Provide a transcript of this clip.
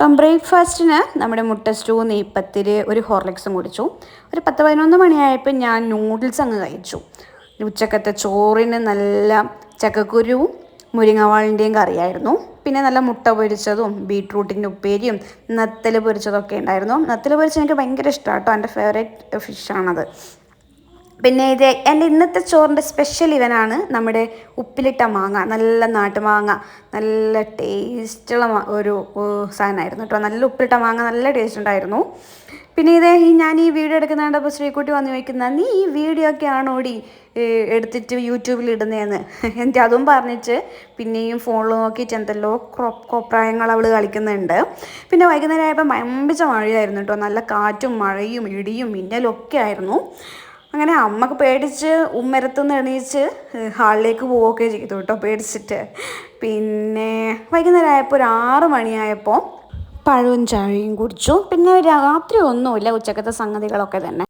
ബ്രേക്ക്ഫാസ്റ്റിന് നമ്മുടെ മുട്ട സ്റ്റൂ, നെയ്പ്പത്തിരി, ഒരു ഹോർലിക്സും കുടിച്ചു. ഒരു 10-11 മണിയായപ്പോൾ ഞാൻ നൂഡിൽസ് അങ്ങ് കഴിച്ചു. ഉച്ചക്കത്തെ ചോറിന് നല്ല ചക്കക്കുരുവും മുരിങ്ങവാളിൻ്റെയും കറിയായിരുന്നു. പിന്നെ നല്ല മുട്ട പൊരിച്ചതും ബീട്രൂട്ടിൻ്റെ ഉപ്പേരിയും നത്തൽ പൊരിച്ചതൊക്കെ ഉണ്ടായിരുന്നു. നത്തൽ പൊരിച്ചത് എനിക്ക് ഭയങ്കര ഇഷ്ടമാണ് കേട്ടോ. എൻ്റെ ഫേവറേറ്റ് ഫിഷാണത്. പിന്നെ എൻ്റെ ഇന്നത്തെ ചോറിൻ്റെ സ്പെഷ്യൽ ഇവനാണ് നമ്മുടെ ഉപ്പിലിട്ട മാങ്ങ, നല്ല നാട്ടുമാങ്ങ, നല്ല ടേസ്റ്റുള്ള ഒരു സാധനമായിരുന്നു കേട്ടോ. നല്ല ഉപ്പിലിട്ട മാങ്ങ, നല്ല ടേസ്റ്റ് ഉണ്ടായിരുന്നു. പിന്നെ ഞാൻ ഈ വീഡിയോ എടുക്കുന്ന കണ്ടപ്പോൾ ശ്രീകുട്ടി വന്ന് ചോദിക്കുന്ന, നീ ഈ വീഡിയോ ഒക്കെ ആണോ എടുത്തിട്ട് യൂട്യൂബിൽ ഇടുന്നതെന്ന്. എനിക്ക് അതും പറഞ്ഞിട്ട് പിന്നെയും ഫോണിൽ നോക്കിയിട്ട് എന്തെല്ലോ കോപ്രായങ്ങൾ അവൾ കളിക്കുന്നുണ്ട്. പിന്നെ വൈകുന്നേരം ആയപ്പോൾ മമ്പിച്ച മഴയായിരുന്നു കേട്ടോ. നല്ല കാറ്റും മഴയും ഇടിയും മിന്നലും ഒക്കെ ആയിരുന്നു. അങ്ങനെ അമ്മക്ക് പേടിച്ച് ഉമ്മരത്തുനിന്ന് എണീച്ച് ഹാളിലേക്ക് പോവുകയൊക്കെ ചെയ്തു കേട്ടോ, പേടിച്ചിട്ട്. പിന്നെ വൈകുന്നേരം ആയപ്പോൾ ഒരു 6 മണിയായപ്പോൾ പഴവും ചായയും കുടിച്ചു. പിന്നെ രാത്രി ഒന്നുമില്ല, ഉച്ചക്കത്തെ സംഗതികളൊക്കെ തന്നെ.